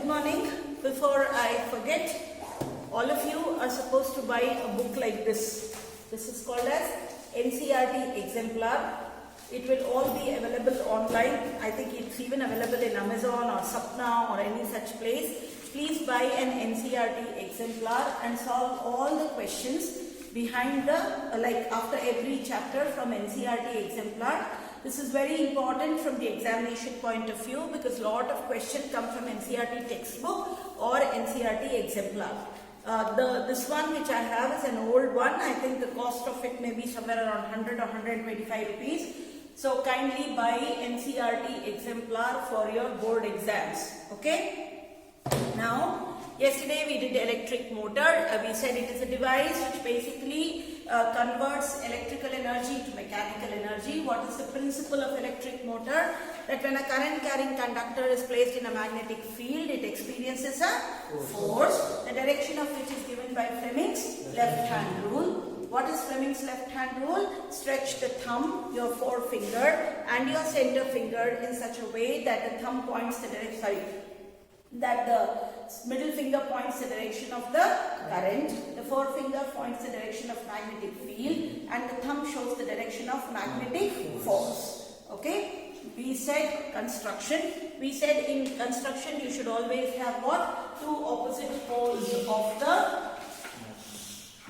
morning. Before I forget, all of you are supposed to buy a book like this. This is called as NCERT Exemplar. It will all be available online. I think it's even available in Amazon or Sapna or any such place. Please buy an NCERT Exemplar and solve all the questions behind the, after every chapter from NCERT Exemplar. This is very important from the examination point of view because a lot of questions come from NCERT textbook or NCERT Exemplar. This one which I have is an old one. I think the cost of it may be somewhere around 100 or 125 rupees. So kindly buy NCERT Exemplar for your board exams. Okay. Now, yesterday we did electric motor. We said it is a device which basically converts electrical energy to mechanical energy. What is the principle of electric motor? That when a current carrying conductor is placed in a magnetic field, it experiences a force, the direction of which is given by Fleming's left hand rule. What is Fleming's left hand rule? Stretch the thumb, your forefinger and your center finger in such a way that the thumb points the direction, that the middle finger points the direction of the current, the forefinger points the direction of magnetic field and the thumb shows the direction of magnetic force. Okay. We said construction. We said in construction you should always have what? Two opposite poles of the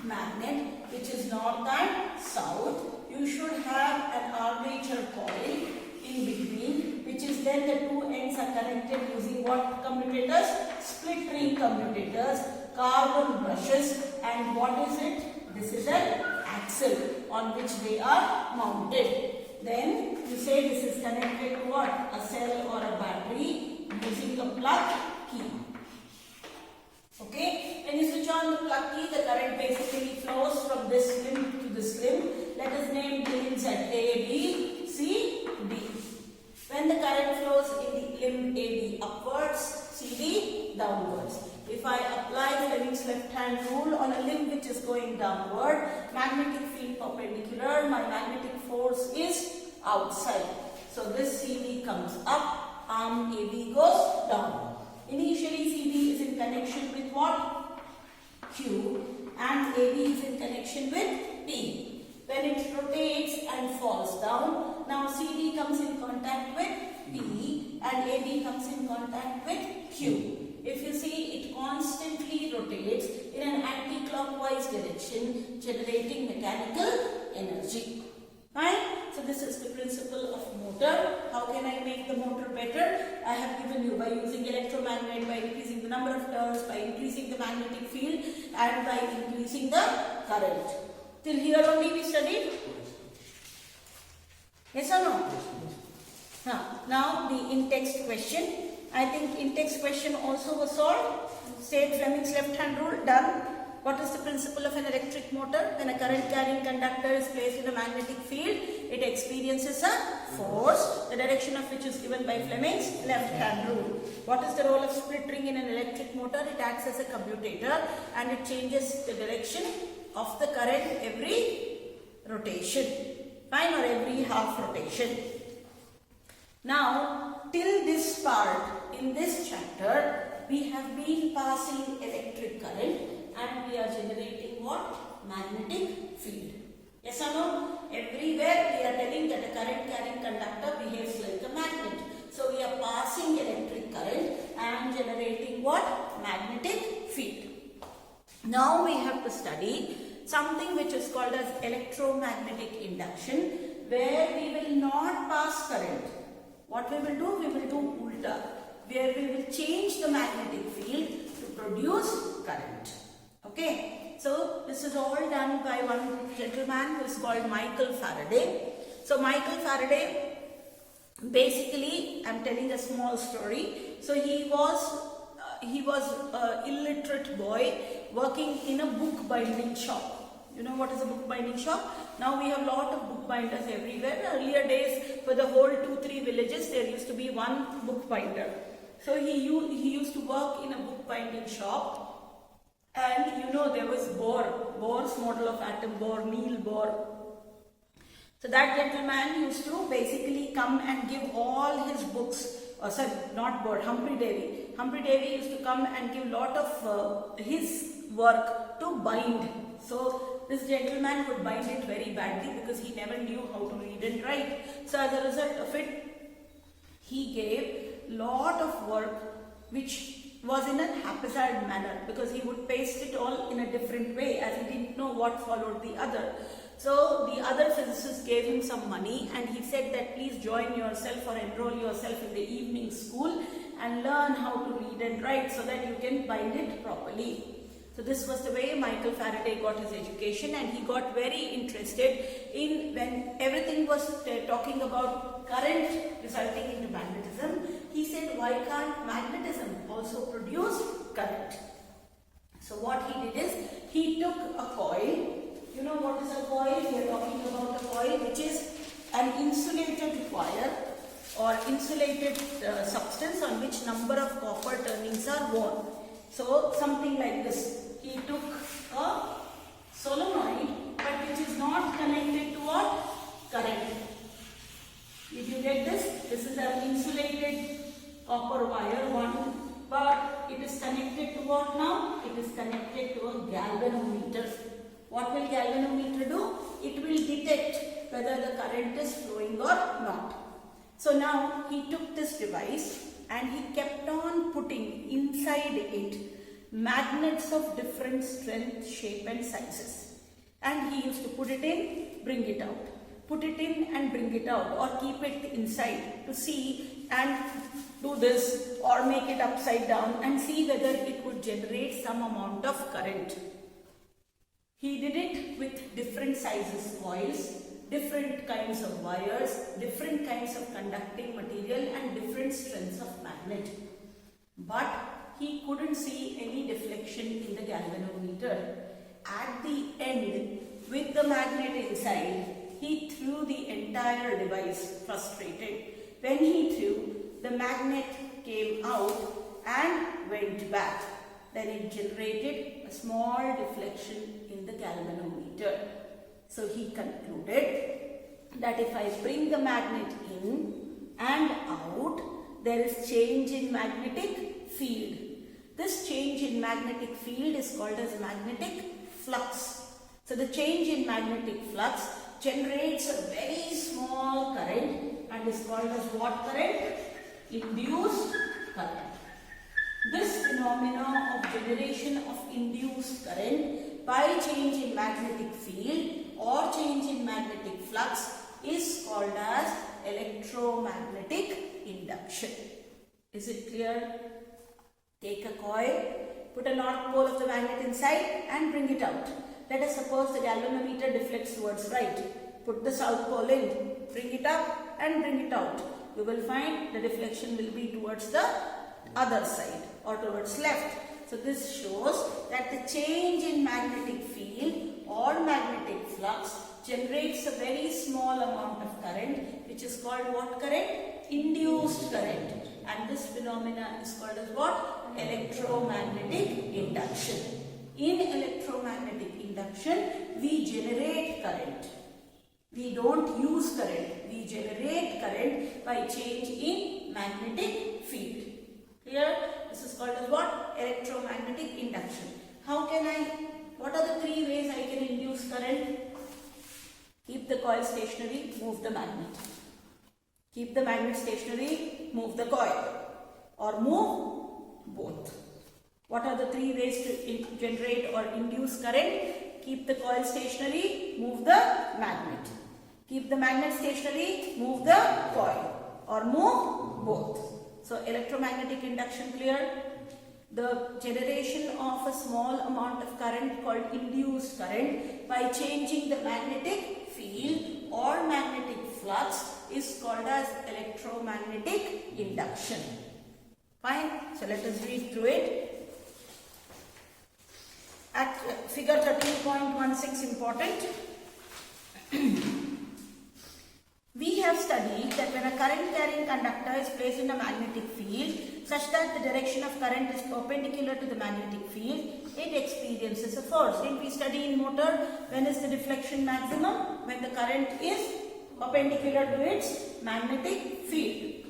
magnet, which is north and south. You should have an armature coil in between, which is then the two ends are connected using what commutators? Split ring commutators, carbon brushes, and what is it? This is an axle on which they are mounted. Then you say this is connected to what? A cell or a battery using a plug key. Okay, when you switch on the plug key, the current basically flows from this limb to this limb. Let us name the limbs at A, B, C, D. When the current flows in the limb AB upwards, CD downwards. If I apply Fleming's left hand rule on a limb which is going downward, magnetic field perpendicular, my magnetic force is outside. So this CD comes up, arm AB goes down. Initially CD is in connection with what? Q, and AB is in connection with P. When it rotates and falls down, now CD comes in contact with P and AB comes in contact with Q. If you see, it constantly rotates in an anti-clockwise direction, generating mechanical energy. Fine? So this is the principle of motor. How can I make the motor better? I have given you by using electromagnet, by increasing the number of turns, by increasing the magnetic field and by increasing the current. Till here only we studied? Yes or no? Now the in-text question. I think in-text question also was solved. State Fleming's left hand rule, done. What is the principle of an electric motor? When a current carrying conductor is placed in a magnetic field, it experiences a force, the direction of which is given by Fleming's left hand rule. What is the role of split ring in an electric motor? It acts as a commutator and it changes the direction of the current every rotation. Fine, or every half rotation. Now, till this part in this chapter, we have been passing electric current and we are generating what? Magnetic field. Yes or no? Everywhere we are telling that a current carrying conductor behaves like a magnet. So we are passing electric current and generating what? Magnetic field. Now we have to study something which is called as electromagnetic induction, where we will not pass current. What we will do? We will do ulta, where we will change the magnetic field to produce current. Okay, so this is all done by one gentleman who is called Michael Faraday. So Michael Faraday, basically, I am telling a small story. So he was an illiterate boy working in a book binding shop. You know what is a book binding shop? Now we have a lot of book binders everywhere. Earlier days, for the whole 2-3 villages, there used to be one book binder. So he used to work in a book binding shop. And you know there was Bohr's model of atom, Bohr, Niels Bohr. So that gentleman used to basically come and give all his books or sorry, not Bird, Humphrey Davy. Humphrey Davy used to come and give lot of his work to bind. So this gentleman would bind it very badly because he never knew how to read and write. So as a result of it, he gave lot of work which was in a haphazard manner, because he would paste it all in a different way as he didn't know what followed the other. So the other physicists gave him some money and he said that please join yourself or enroll yourself in the evening school and learn how to read and write so that you can bind it properly. So this was the way Michael Faraday got his education, and he got very interested in, when everything was talking about current resulting into magnetism, he said, why can't magnetism also produce current? So what he did is, he took a coil. You know what is a coil? We are talking about a coil which is an insulated wire or insulated substance on which number of copper turnings are worn. So something like this. He took a solenoid but which is not connected to what? Current. Did you get this? This is an insulated copper wire one, but it is connected to what now? It is connected to a galvanometer. What will galvanometer do? It will detect whether the current is flowing or not. So now he took this device and he kept on putting inside it magnets of different strength, shape and sizes. And he used to put it in, bring it out. Put it in and bring it out, or keep it inside to see and do this, or make it upside down and see whether it would generate some amount of current. He did it with different sizes coils, different kinds of wires, different kinds of conducting material and different strengths of magnet. But he couldn't see any deflection in the galvanometer. At the end, with the magnet inside, he threw the entire device, frustrated. When he threw, the magnet came out and went back. Then it generated a small deflection in the galvanometer. So he concluded that if I bring the magnet in and out, there is change in magnetic field. This change in magnetic field is called as magnetic flux. So the change in magnetic flux generates a very small current and is called as what current? Induced current. This phenomena of generation of induced current by change in magnetic field or change in magnetic flux is called as electromagnetic induction. Is it clear? Take a coil, put a north pole of the magnet inside and bring it out. Let us suppose the galvanometer deflects towards right. Put the south pole in, bring it up and bring it out. You will find the deflection will be towards the other side or towards left. So this shows that the change in magnetic field or magnetic flux generates a very small amount of current, which is called what current? Induced current. And this phenomena is called as what? Electromagnetic induction. In electromagnetic induction, we generate current. We don't use current. We generate current by change in magnetic field. Clear? This is called as what? Electromagnetic induction. What are the three ways I can induce current? Keep the coil stationary, move the magnet. Keep the magnet stationary, move the coil. Or move both. What are the three ways to generate or induce current? Keep the coil stationary, move the magnet. Keep the magnet stationary, move the coil. Or move both. So electromagnetic induction clear? The generation of a small amount of current called induced current by changing the magnetic field or magnetic flux is called as electromagnetic induction. Fine. So let us read through it. At figure 13.16 important. We have studied that when a current carrying conductor is placed in a magnetic field such that the direction of current is perpendicular to the magnetic field, it experiences a force. Didn't we study in motor when is the deflection maximum? When the current is perpendicular to its magnetic field.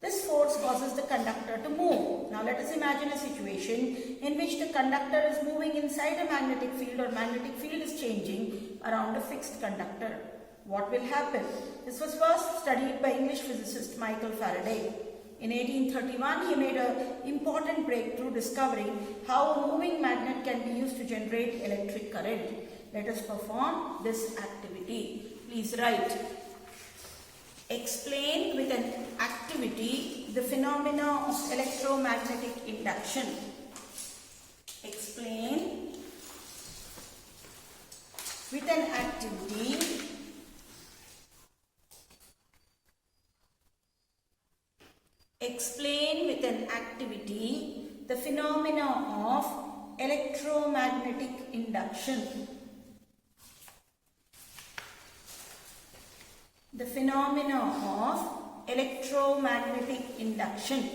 This force causes the conductor to move. Now let us imagine a situation in which the conductor is moving inside a magnetic field, or magnetic field is changing around a fixed conductor. What will happen? This was first studied by English physicist Michael Faraday. In 1831, he made an important breakthrough, discovering how a moving magnet can be used to generate electric current. Let us perform this activity. Please write. Explain with an activity the phenomena of electromagnetic induction. Explain with an activity the phenomena of electromagnetic induction. The phenomena of electromagnetic induction.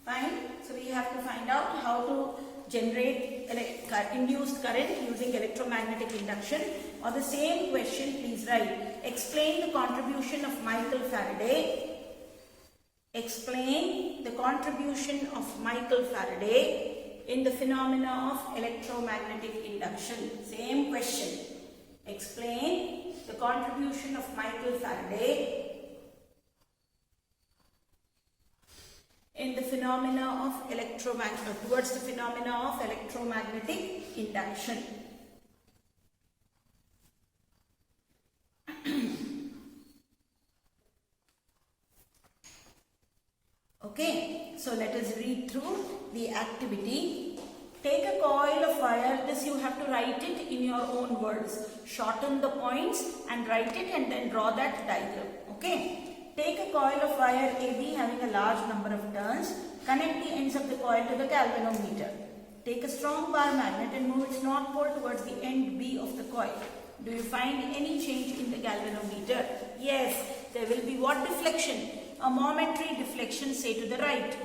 Fine. So we have to find out how to generate induced current using electromagnetic induction. Or the same question, please write. Explain the contribution of Michael Faraday. Explain the contribution of Michael Faraday in the phenomena of electromagnetic induction. Same question. Explain the contribution of Michael Faraday in the phenomena of towards the phenomena of electromagnetic induction. Okay, so let us read through the activity. Take a coil of wire. This you have to write it in your own words. Shorten the points and write it, and then draw that diagram. Okay. Take a coil of wire AB having a large number of turns. Connect the ends of the coil to the galvanometer. Take a strong bar magnet and move its north pole towards the end B of the coil. Do you find any change in the galvanometer? Yes, there will be what deflection? A momentary deflection, say to the right.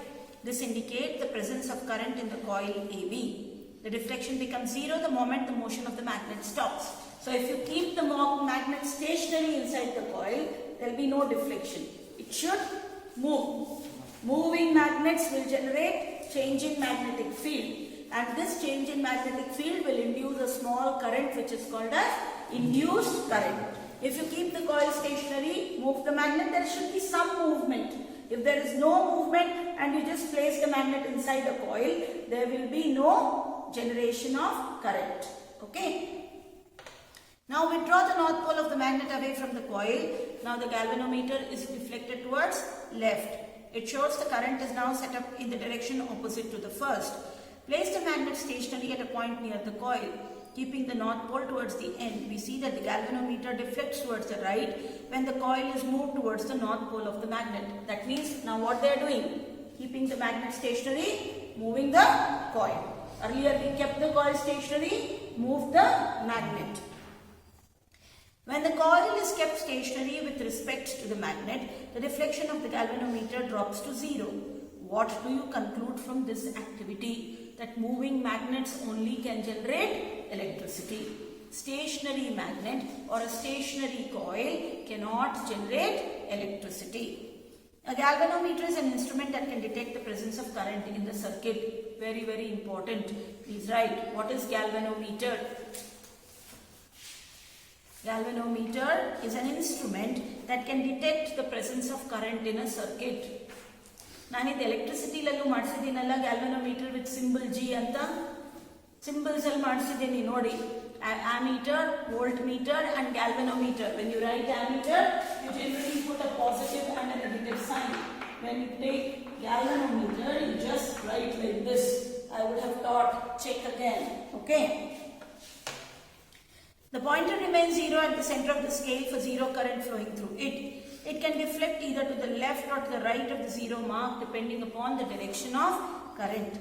This indicates the presence of current in the coil AB. The deflection becomes zero the moment the motion of the magnet stops. So if you keep the magnet stationary inside the coil, there will be no deflection. It should move. Moving magnets will generate change in magnetic field, and this change in magnetic field will induce a small current which is called as induced current. If you keep the coil stationary, move the magnet, there should be some movement. If there is no movement and you just place the magnet inside the coil, there will be no generation of current. Okay. Now withdraw the north pole of the magnet away from the coil. Now the galvanometer is deflected towards left. It shows the current is now set up in the direction opposite to the first. Place the magnet stationary at a point near the coil. Keeping the north pole towards the end, we see that the galvanometer deflects towards the right when the coil is moved towards the north pole of the magnet. That means now what they are doing? Keeping the magnet stationary, moving the coil. Earlier we kept the coil stationary, moved the magnet. When the coil is kept stationary with respect to the magnet, the deflection of the galvanometer drops to zero. What do you conclude from this activity? That moving magnets only can generate electricity. Stationary magnet or a stationary coil cannot generate electricity. A galvanometer is an instrument that can detect the presence of current in the circuit. Very, very important. Please write. What is galvanometer? Galvanometer is an instrument that can detect the presence of current in a circuit. ನಾನು ಎಲೆಕ್ಟ್ರಿಸಿಟಿಲಲ್ಲೂ ಮಾಡಿಸಿದ್ದೀನಲ್ಲ galvanometer with symbol G ಅಂತ symbols ಅಲ್ಲಿ ಮಾಡಿಸಿದ್ದೀನಿ ನೋಡಿ. ammeter, voltmeter and galvanometer. When you write ammeter, you generally put a positive and a negative sign. When you take galvanometer, you just write like this. I would have taught, check again. Okay. The pointer remains zero at the center of the scale for zero current flowing through it. It can deflect either to the left or to the right of the zero mark depending upon the direction of current.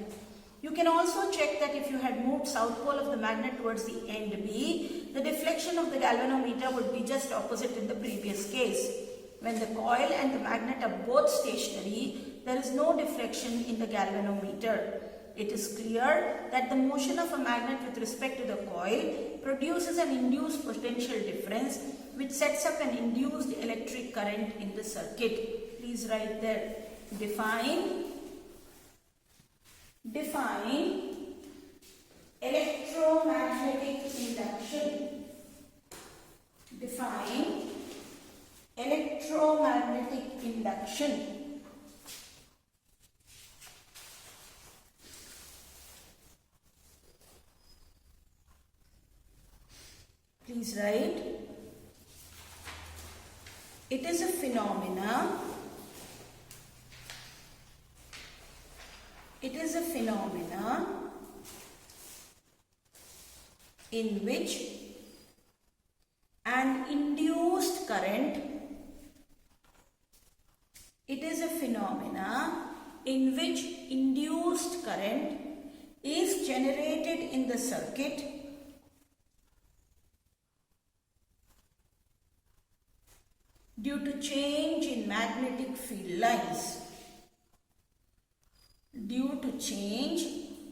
You can also check that if you had moved south pole of the magnet towards the end B, the deflection of the galvanometer would be just opposite in the previous case. When the coil and the magnet are both stationary, there is no deflection in the galvanometer. it is clear that the motion of a magnet with respect to the coil produces an induced potential difference which sets up an induced electric current in the circuit. Please write there. Define electromagnetic induction. Define electromagnetic induction. Please write. It is a phenomena. It is a phenomena in which an induced current. It is a phenomena in which induced current is generated in the circuit due to change in magnetic field lines. Due to change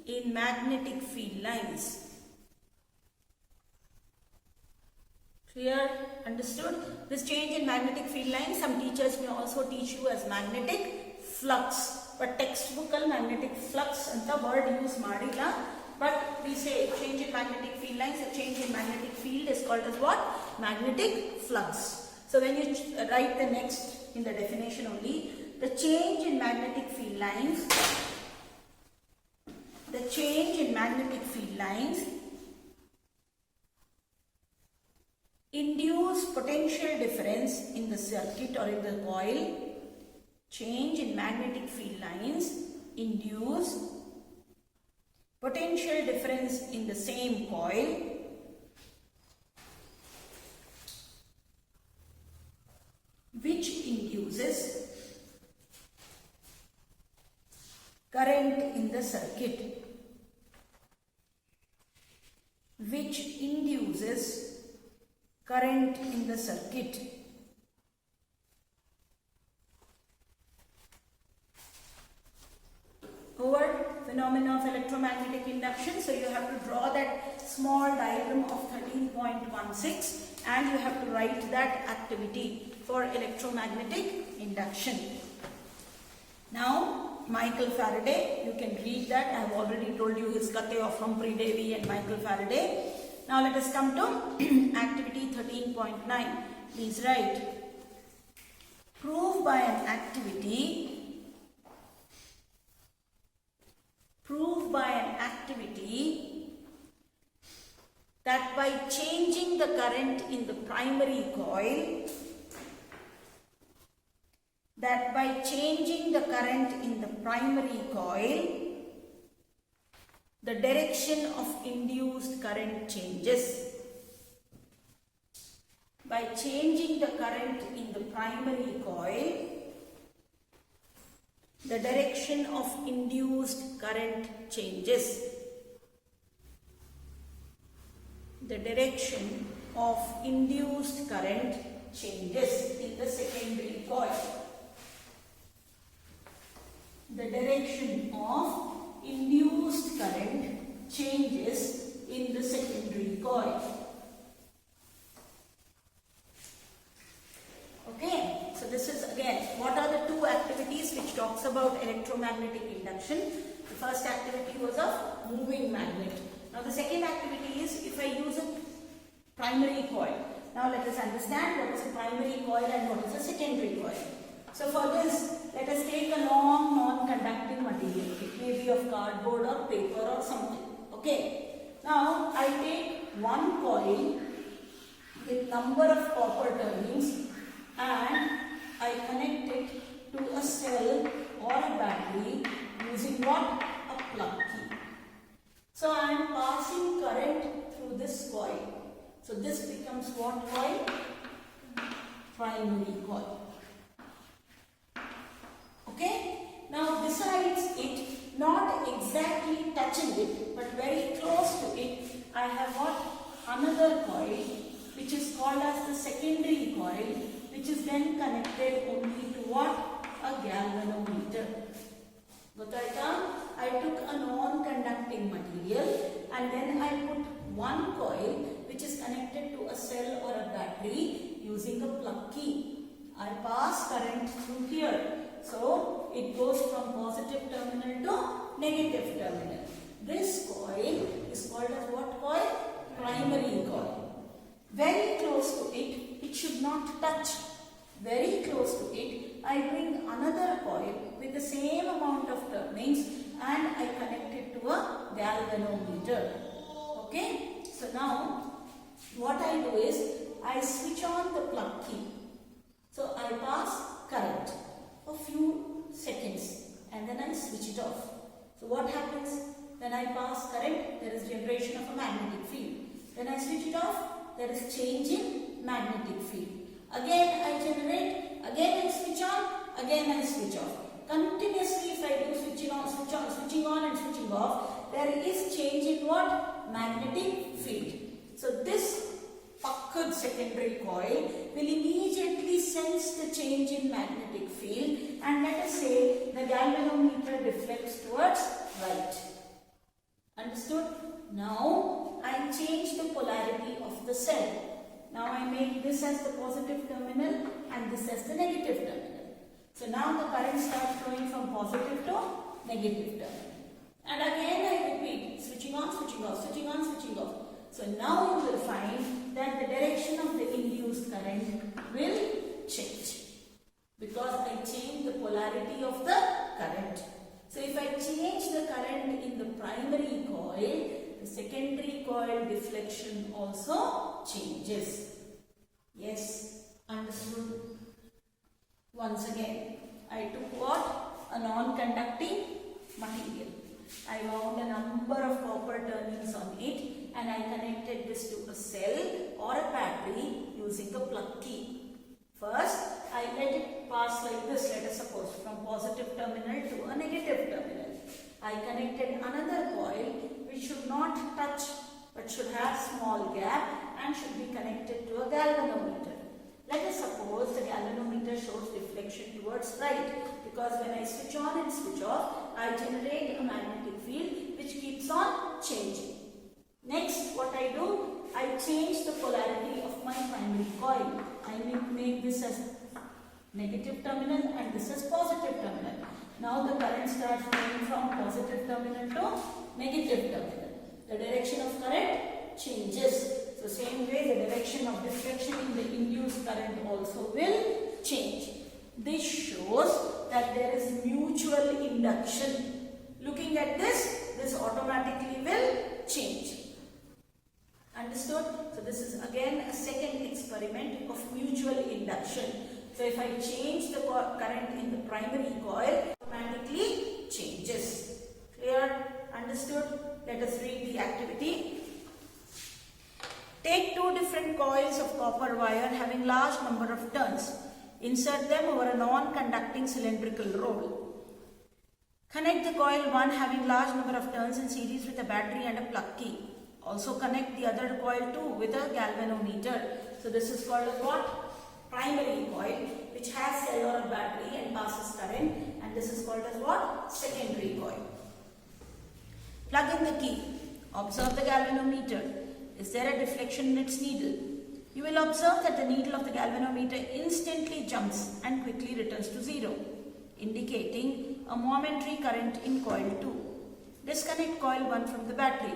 in magnetic field lines. Clear? Understood? This change in magnetic field lines, some teachers may also teach you as magnetic flux. But textbookal magnetic flux and the word use madilla. But we say change in magnetic field lines, a change in magnetic field is called as what? Magnetic flux. So when you write the next in the definition only, the change in magnetic field lines, induce potential difference in the circuit or in the coil. Change in magnetic field lines induce potential difference in the same coil which induces current in the circuit. Which induces current in the circuit. Over phenomena of electromagnetic induction. So you have to draw that small diagram of 13.16 and you have to write that activity for electromagnetic induction. Now, Michael Faraday, you can read that. I have already told you his Kate of Humphrey Davy and Michael Faraday. Now let us come to activity 13.9. Please write. Prove by an activity that by changing the current in the primary coil, the direction of induced current changes. By changing the current in the primary coil, the direction of induced current changes. The direction of induced current changes in the secondary coil. The direction of induced current changes in the secondary coil. Okay, so this is again, what are the two activities which talks about electromagnetic induction? The first activity was of moving magnet. Now the second activity is if I use a primary coil. Now let us understand what is a primary coil and what is a secondary coil. So for this, let us take a long non-conducting material. It may be of cardboard or paper or something. Okay. Now I take one coil with number of copper turnings and I connect it to a cell or a battery using what? A plug key. So I am passing current through this coil. So this becomes what coil? Primary coil. Okay. Now besides it, not exactly touching it, but very close to it, I have what? Another coil, which is called as the secondary coil, which is then connected only to what? A galvanometer. ಗೊತ್ತಾಯ್ತಾ? I took a non-conducting material and then I put one coil which is connected to a cell or a battery using a plug key. I pass current through here. So it goes from positive terminal to negative terminal. This coil is called as what coil? Primary coil. Very close to it, it should not touch. Very close to it, I bring another coil with the same amount of turnings and I connect it to a galvanometer. Okay? So now, what I do is, I switch on the plug key. So I pass current for few seconds and then I switch it off. So what happens? When I pass current, there is generation of a magnetic field. When I switch it off, there is change in magnetic field. Again I generate, again I switch on, again I switch off. Continuously if I do switching on and switching off, there is change in what? Magnetic field. So this puckered secondary coil will immediately sense the change in magnetic field and let us say the galvanometer deflects towards right. Understood? Now I change the polarity of the cell. Now I make this as the positive terminal and this as the negative terminal. So now the current starts flowing from positive to negative terminal. And again I repeat, switching on, switching off, switching on, switching off. So now you will find that the direction of the induced current will change because I change the polarity of the current. So if I change the current in the primary coil, the secondary coil deflection also changes. Yes, understood? Once again, I took what? A non-conducting material. I wound a number of copper turnings on it and I connected this to a cell or a battery using a plug key. First, I let it pass like this, let us suppose, from positive terminal to a negative terminal. I connected another coil which should not touch but should have small gap and should be connected to a galvanometer. Let us suppose the galvanometer shows deflection towards right because when I switch on and switch off, I generate a magnetic field which keeps on changing. Next, what I do, I change the polarity of my primary coil. I make this as negative terminal and this as positive terminal. Now the current starts flowing from positive terminal to negative terminal. The direction of current changes. So same way the direction of deflection in the induced current also will change. This shows that there is mutual induction. Looking at this automatically will change. Understood? So this is again a second experiment of mutual induction. So if I change the current in the primary coil, it automatically changes. Clear? Understood? Let us read the activity. Take two different coils of copper wire having large number of turns. Insert them over a non-conducting cylindrical roll. Connect the coil 1 having large number of turns in series with a battery and a plug key. Also connect the other coil 2 with a galvanometer. So this is called a what? Primary coil which has cell or a battery and passes current, and this is called as what? Secondary coil. Plug in the key. Observe the galvanometer. Is there a deflection in its needle? You will observe that the needle of the galvanometer instantly jumps and quickly returns to zero, indicating a momentary current in coil 2. Disconnect coil 1 from the battery.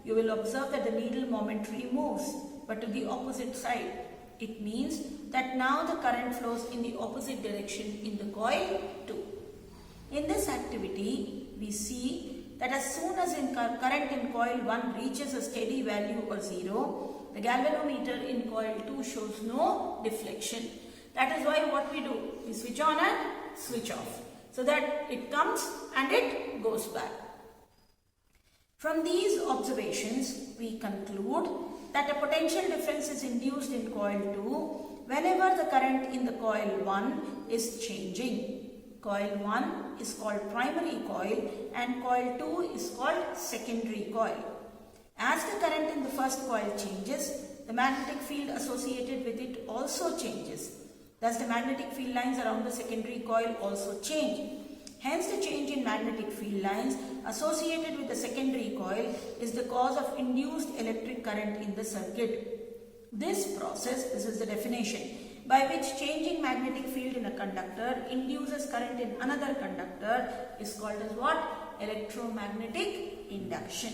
You will observe that the needle momentarily moves, but to the opposite side. It means that now the current flows in the opposite direction in the coil 2. In this activity, we see that as soon as current in coil 1 reaches a steady value or 0, the galvanometer in coil 2 shows no deflection. That is why what we do, we switch on and switch off so that it comes and it goes back. From these observations, we conclude that a potential difference is induced in coil 2 whenever the current in the coil 1 is changing. Coil 1 is called primary coil and coil 2 is called secondary coil. As the current in the first coil changes, the magnetic field associated with it also changes. Thus, the magnetic field lines around the secondary coil also change. Hence, the change in magnetic field lines associated with the secondary coil is the cause of induced electric current in the circuit. This process, this is the definition, by which changing magnetic field in a conductor induces current in another conductor is called as what? Electromagnetic induction.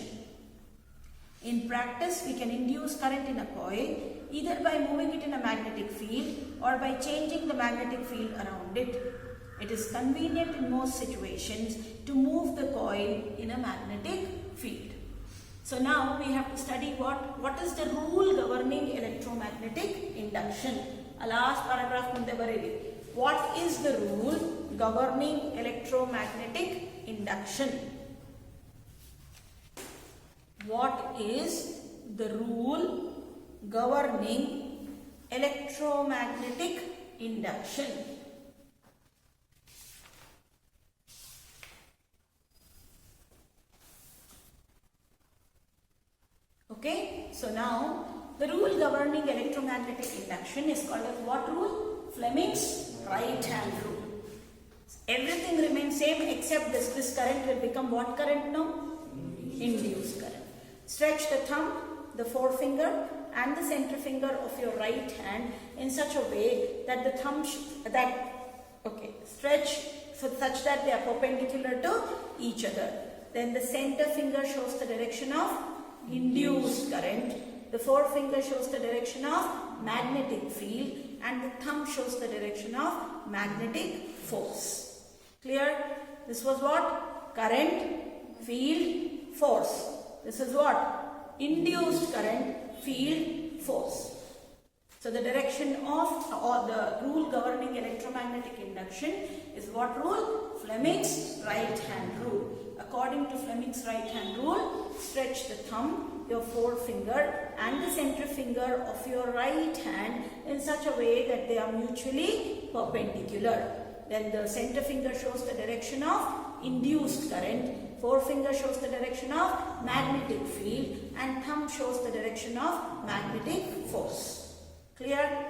In practice, we can induce current in a coil either by moving it in a magnetic field or by changing the magnetic field around it. It is convenient in most situations to move the coil in a magnetic field. So now we have to study what is the rule governing electromagnetic induction. Last paragraph munde bareli. What is the rule governing electromagnetic induction? What is the rule governing electromagnetic induction? Okay, so now the rule governing electromagnetic induction is called as what rule? Fleming's right hand rule. Everything remains same except this current will become what current now? Induced current. Stretch the thumb, the forefinger and the center finger of your right hand in such a way that the thumb stretch such that they are perpendicular to each other. Then the center finger shows the direction of induced current, the forefinger shows the direction of magnetic field and the thumb shows the direction of magnetic force. Clear? This was what? Current, field, force. This is what? Induced current, field, force. So the direction of or the rule governing electromagnetic induction is what rule? Fleming's right hand rule. According to Fleming's right hand rule, stretch the thumb, your forefinger and the center finger of your right hand in such a way that they are mutually perpendicular. Then the center finger shows the direction of induced current, forefinger shows the direction of magnetic field and thumb shows the direction of magnetic force. Clear?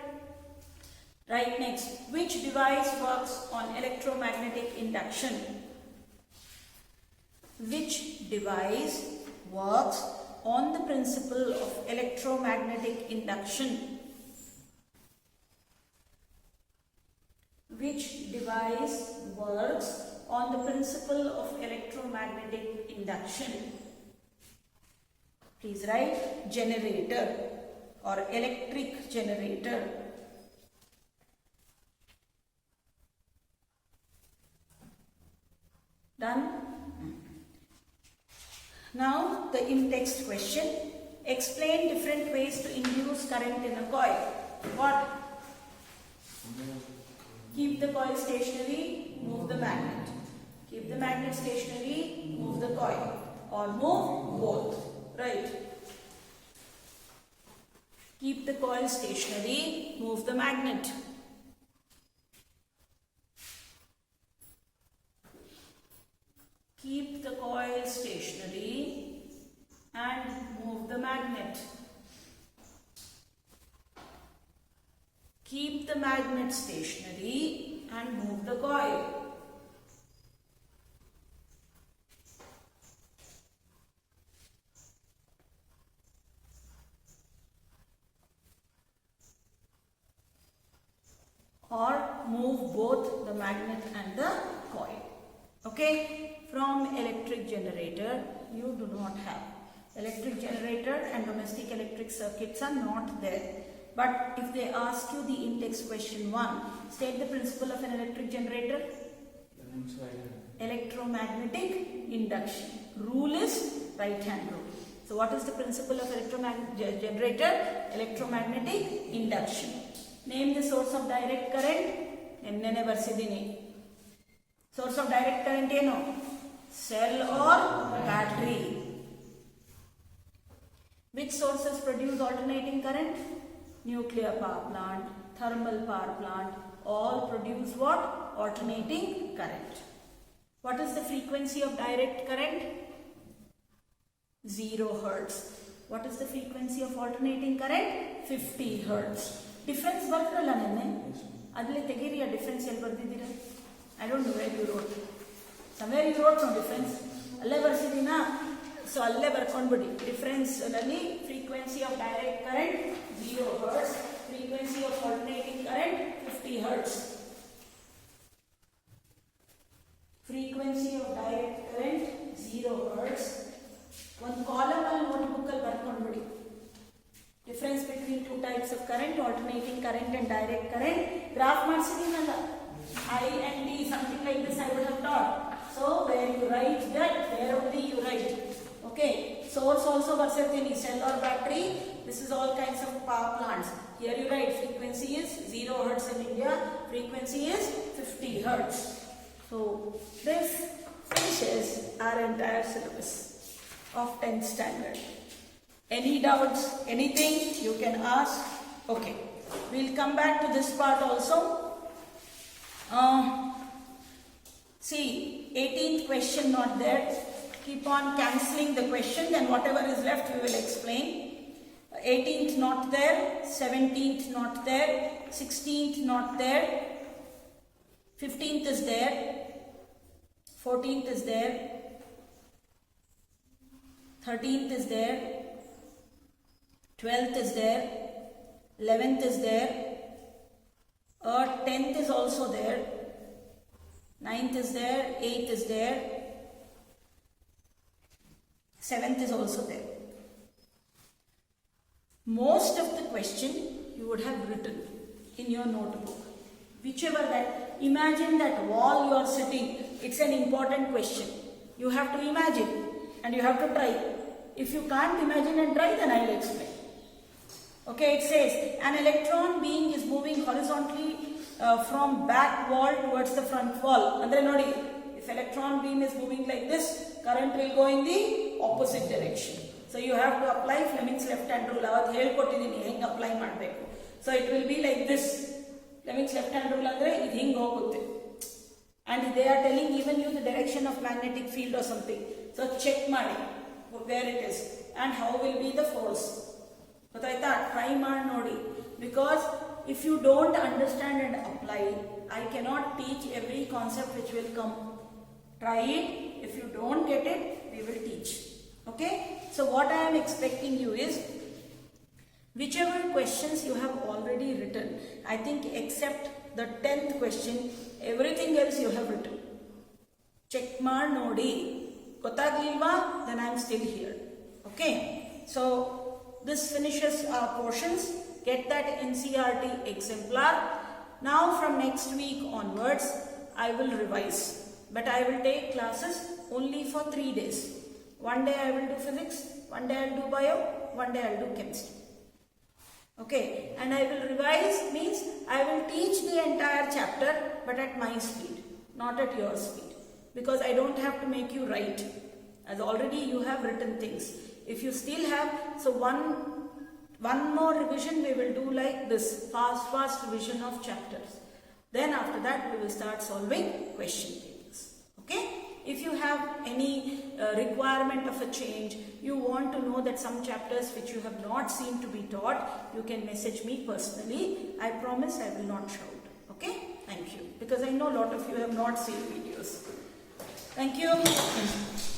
Right, next. Which device works on electromagnetic induction? Which device works on the principle of electromagnetic induction? Which device works on the principle of electromagnetic induction? Please write generator or electric generator. Done? Now the in-text question. Explain different ways to induce current in a coil. What? Keep the coil stationary, move the magnet. Keep the magnet stationary, move the coil. Or move both. Right? Keep the coil stationary, move the magnet. Keep the coil stationary and move the magnet. Keep the magnet stationary and move the coil. Or move both the magnet and the coil. Okay? From electric generator, you do not have. Electric generator and domestic electric circuits are not there. But if they ask you the in-text question 1, state the principle of an electric generator. Electromagnetic induction. Rule is right hand rule. So what is the principle of electromagnetic generator? Electromagnetic induction. Name the source of direct current. Source of direct current ಏನು? Cell or battery. Which sources produce alternating current? Nuclear power plant, thermal power plant, all produce what? Alternating current. What is the frequency of direct current? 0 Hertz. What is the frequency of alternating current? 50 Hertz. Difference ಬರ್ತಲ್ಲ ನೆನ್ನೆ ಅದರಲ್ಲಿ ತೆಗೀರಿ ಆ difference ಎಲ್ಲಿ ಬರ್ತಿದ್ದೀರಾ? I don't know where you wrote. somewhere you wrote no difference. ಅಲ್ಲೇ ಬರ್ಸಿದ್ದೀನಾ? So ಅಲ್ಲೇ ಬರ್ಕೊಂಡ್ಬಿಡಿ. ಡಿಫರೆನ್ಸ್ ನಲ್ಲಿ frequency of direct current 0 hertz, frequency of alternating current 50 hertz. Frequency of direct current 0 hertz. ಒಂದು ಕಾಲಮ್ ಅಲ್ಲಿ ನೋಟ್ಬುಕ್ ಅಲ್ಲಿ ಬರ್ಕೊಂಡ್ಬಿಡಿ. Difference between two types of current, alternating current and direct current. Graph ಮಾಡ್ಸಿದ್ದೀನಲ್ಲ, I and D, something like this I would have taught. So where you write that, there only you write. Okay. Source also ಬರ್ಸಿರ್ತೀನಿ, cell or battery. This is all kinds of power plants. Here you write frequency is 0 hertz in India. Frequency is 50 hertz. So this finishes our entire syllabus of 10th standard. Any doubts, anything you can ask. Okay, we'll come back to this part also. See, 18th question not there. Keep on cancelling the question, and whatever is left we will explain. 18th not there, 17th not there, 16th not there, 15th is there, 14th is there, 13th is there, 12th is there, 11th is there, 10th is also there, 9th is there, 8th is there, 7th is also there. Most of the question you would have written in your notebook. Whichever that, imagine that wall you are sitting, it's an important question. You have to imagine and you have to try. If you can't imagine and try, then I will explain. Okay, it says an electron being is moving horizontally from back wall towards the front wall. Andre nodi, if electron beam is moving like this, current will go in the opposite direction. So you have to apply Fleming's left hand rule. Avadu helkottidini henge apply ಮಾಡಬೇಕು. So it will be like this. Fleming's left hand rule andre idu hinge hogutte. And they are telling even you the direction of magnetic field or something. So check ಮಾಡಿ where it is and how will be the force. ಗೊತ್ತಾಯ್ತಾ? Try ಮಾಡಿ ನೋಡಿ. Because if you don't understand and apply, I cannot teach every concept which will come. Try it. If you don't get it, we will teach. Okay? So what I am expecting you is, whichever questions you have already written, I think except the 10th question, everything else you have written. Check ಮಾಡಿ ನೋಡಿ. ಗೊತ್ತಾಗ್ಲಿಲ್ವಾ? Then I am still here. Okay? So this finishes our portions. Get that NCERT exemplar. Now from next week onwards, I will revise. But I will take classes only for 3 days. One day I will do physics, one day I will do bio, one day I will do chemistry. Okay, and I will revise means I will teach the entire chapter but at my speed, not at your speed. Because I don't have to make you write, as already you have written things. If you still have, so one more revision we will do like this, fast revision of chapters. Then after that we will start solving question papers. Okay? If you have any requirement of a change, you want to know that some chapters which you have not seen to be taught, you can message me personally. I promise I will not shout. Okay? Thank you. Because I know a lot of you have not seen videos. Thank you.